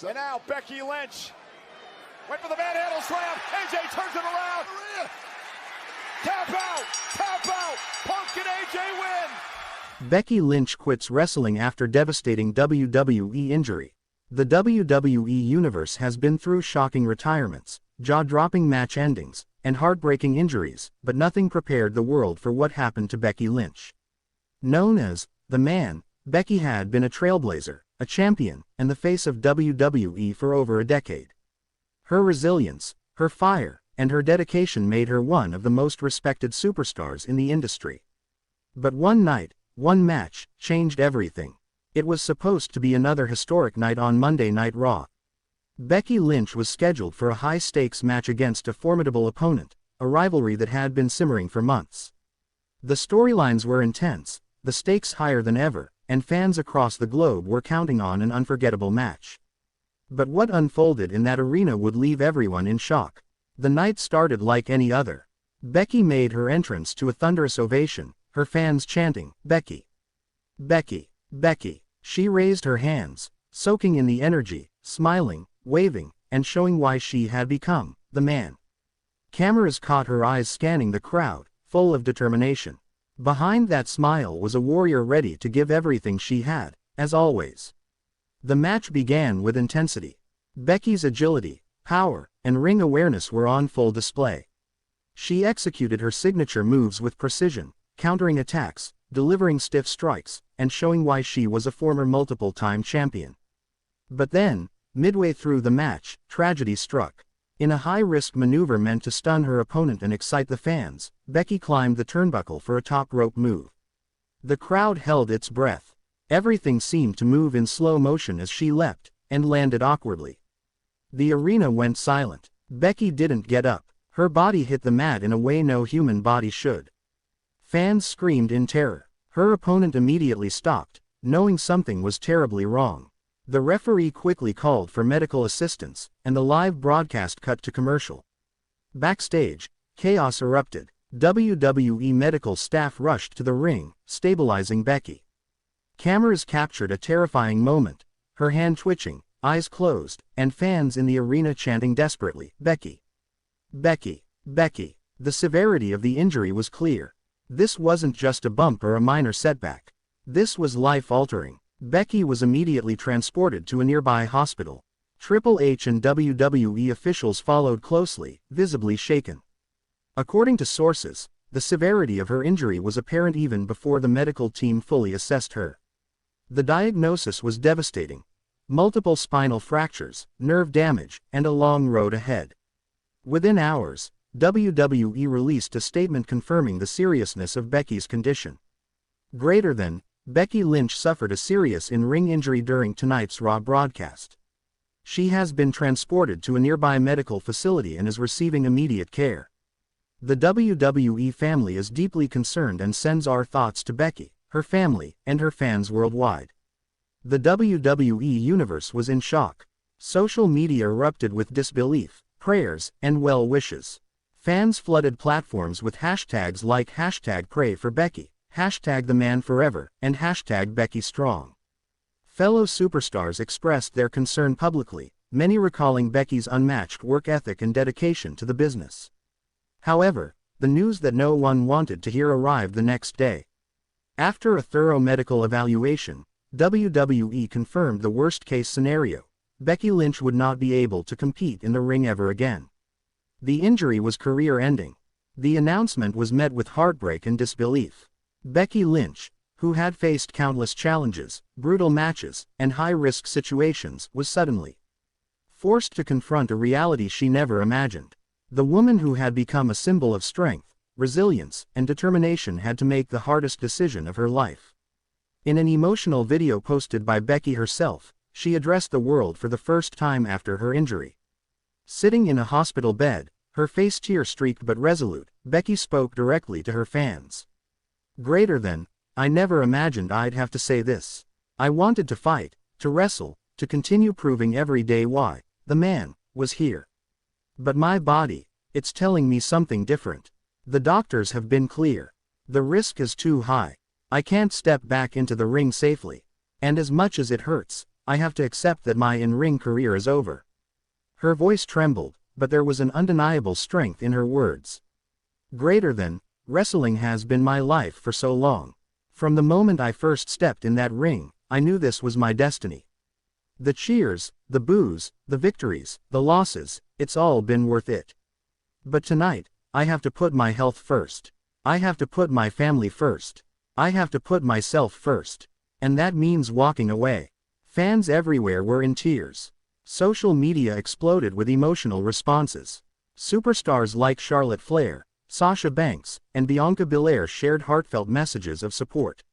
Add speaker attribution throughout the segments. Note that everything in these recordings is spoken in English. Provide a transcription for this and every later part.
Speaker 1: And now Becky Lynch. Went for the manhandle slam. AJ turns it around. Tap out. Tap out. Punk and AJ win.
Speaker 2: Becky Lynch quits wrestling after devastating WWE injury. The WWE Universe has been through shocking retirements, jaw-dropping match endings, and heartbreaking injuries, but nothing prepared the world for what happened to Becky Lynch. Known as the Man, Becky had been a trailblazer, a champion, and the face of WWE for over a decade. Her resilience, her fire, and her dedication made her one of the most respected superstars in the industry. But one night, one match, changed everything. It was supposed to be another historic night on Monday Night Raw. Becky Lynch was scheduled for a high-stakes match against a formidable opponent, a rivalry that had been simmering for months. The storylines were intense, the stakes higher than ever, and fans across the globe were counting on an unforgettable match. But what unfolded in that arena would leave everyone in shock. The night started like any other. Becky made her entrance to a thunderous ovation, her fans chanting, "Becky! Becky! Becky!" She raised her hands, soaking in the energy, smiling, waving, and showing why she had become the Man. Cameras caught her eyes scanning the crowd, full of determination. Behind that smile was a warrior ready to give everything she had, as always. The match began with intensity. Becky's agility, power, and ring awareness were on full display. She executed her signature moves with precision, countering attacks, delivering stiff strikes, and showing why she was a former multiple-time champion. But then, midway through the match, tragedy struck. In a high-risk maneuver meant to stun her opponent and excite the fans, Becky climbed the turnbuckle for a top rope move. The crowd held its breath. Everything seemed to move in slow motion as she leapt, and landed awkwardly. The arena went silent. Becky didn't get up. Her body hit the mat in a way no human body should. Fans screamed in terror. Her opponent immediately stopped, knowing something was terribly wrong. The referee quickly called for medical assistance, and the live broadcast cut to commercial. Backstage, chaos erupted. WWE medical staff rushed to the ring, stabilizing Becky. Cameras captured a terrifying moment, her hand twitching, eyes closed, and fans in the arena chanting desperately, "Becky! Becky! Becky!" The severity of the injury was clear. This wasn't just a bump or a minor setback. This was life-altering. Becky was immediately transported to a nearby hospital. Triple H and WWE officials followed closely, visibly shaken. According to sources, the severity of her injury was apparent even before the medical team fully assessed her. The diagnosis was devastating. Multiple spinal fractures, nerve damage, and a long road ahead. Within hours, WWE released a statement confirming the seriousness of Becky's condition. Greater than, Becky Lynch suffered a serious in-ring injury during tonight's Raw broadcast. She has been transported to a nearby medical facility and is receiving immediate care. The WWE family is deeply concerned and sends our thoughts to Becky, her family, and her fans worldwide. The WWE Universe was in shock. Social media erupted with disbelief, prayers, and well wishes. Fans flooded platforms with hashtags like #PrayForBecky, #TheManForever, and #BeckyStrong. Fellow superstars expressed their concern publicly, many recalling Becky's unmatched work ethic and dedication to the business. However, the news that no one wanted to hear arrived the next day. After a thorough medical evaluation, WWE confirmed the worst-case scenario: Becky Lynch would not be able to compete in the ring ever again. The injury was career-ending. The announcement was met with heartbreak and disbelief. Becky Lynch, who had faced countless challenges, brutal matches, and high-risk situations, was suddenly forced to confront a reality she never imagined. The woman who had become a symbol of strength, resilience, and determination had to make the hardest decision of her life. In an emotional video posted by Becky herself, she addressed the world for the first time after her injury. Sitting in a hospital bed, her face tear-streaked but resolute, Becky spoke directly to her fans. Greater than, "I never imagined I'd have to say this. I wanted to fight, to wrestle, to continue proving every day why the Man was here. But my body, it's telling me something different. The doctors have been clear. The risk is too high. I can't step back into the ring safely. And as much as it hurts, I have to accept that my in-ring career is over." Her voice trembled, but there was an undeniable strength in her words. "Greater than, wrestling has been my life for so long. From the moment I first stepped in that ring, I knew this was my destiny. The cheers, the boos, the victories, the losses, it's all been worth it. But tonight, I have to put my health first. I have to put my family first. I have to put myself first. And that means walking away." Fans everywhere were in tears. Social media exploded with emotional responses. Superstars like Charlotte Flair, Sasha Banks, and Bianca Belair shared heartfelt messages of support.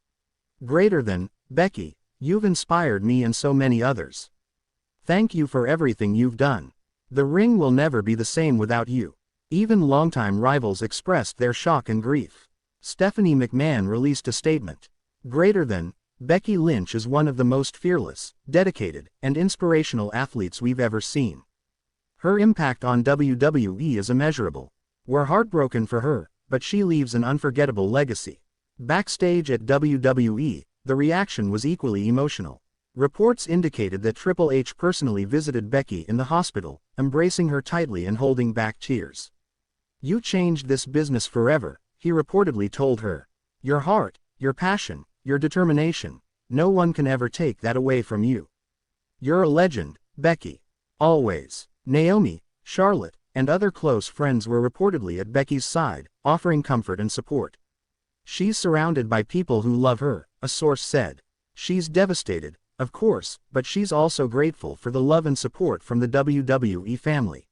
Speaker 2: "Greater than, Becky, you've inspired me and so many others. Thank you for everything you've done. The ring will never be the same without you." Even longtime rivals expressed their shock and grief. Stephanie McMahon released a statement. "Greater than, Becky Lynch is one of the most fearless, dedicated, and inspirational athletes we've ever seen. Her impact on WWE is immeasurable. We're heartbroken for her, but she leaves an unforgettable legacy." Backstage at WWE, the reaction was equally emotional. Reports indicated that Triple H personally visited Becky in the hospital, embracing her tightly and holding back tears. "You changed this business forever," he reportedly told her. "Your heart, your passion, your determination, no one can ever take that away from you. You're a legend, Becky. Always." Naomi, Charlotte, and other close friends were reportedly at Becky's side, offering comfort and support. "She's surrounded by people who love her," a source said. "She's devastated, of course, but she's also grateful for the love and support from the WWE family."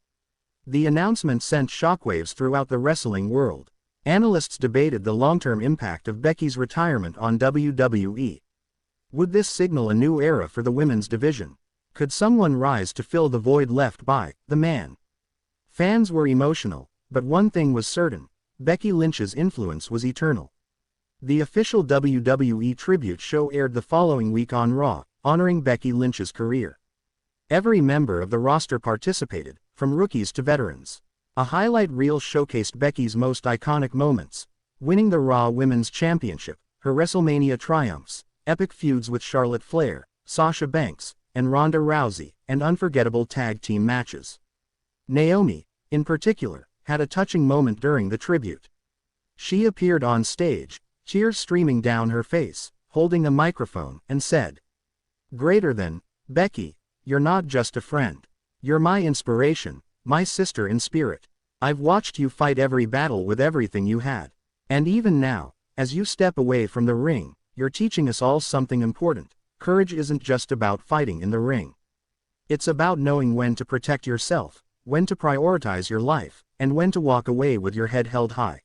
Speaker 2: The announcement sent shockwaves throughout the wrestling world. Analysts debated the long-term impact of Becky's retirement on WWE. Would this signal a new era for the women's division? Could someone rise to fill the void left by the man? Fans were emotional, but one thing was certain: Becky Lynch's influence was eternal. The official WWE tribute show aired the following week on Raw, honoring Becky Lynch's career. Every member of the roster participated, from rookies to veterans. A highlight reel showcased Becky's most iconic moments: winning the Raw Women's Championship, her WrestleMania triumphs, epic feuds with Charlotte Flair, Sasha Banks, and Ronda Rousey, and unforgettable tag team matches. Naomi, in particular, had a touching moment during the tribute. She appeared on stage, tears streaming down her face, holding a microphone, and said, "Greater than, Becky, you're not just a friend. You're my inspiration, my sister in spirit. I've watched you fight every battle with everything you had. And even now, as you step away from the ring, you're teaching us all something important. Courage isn't just about fighting in the ring. It's about knowing when to protect yourself, when to prioritize your life, and when to walk away with your head held high."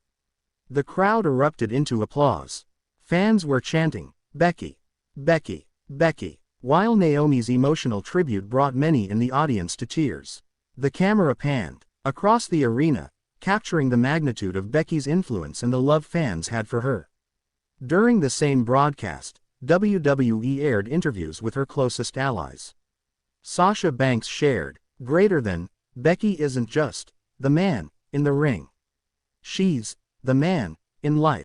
Speaker 2: The crowd erupted into applause. Fans were chanting, "Becky, Becky, Becky," while Naomi's emotional tribute brought many in the audience to tears. The camera panned across the arena, capturing the magnitude of Becky's influence and the love fans had for her. During the same broadcast, WWE aired interviews with her closest allies. Sasha Banks shared, "Greater than, Becky isn't just the man in the ring. She's the man in life."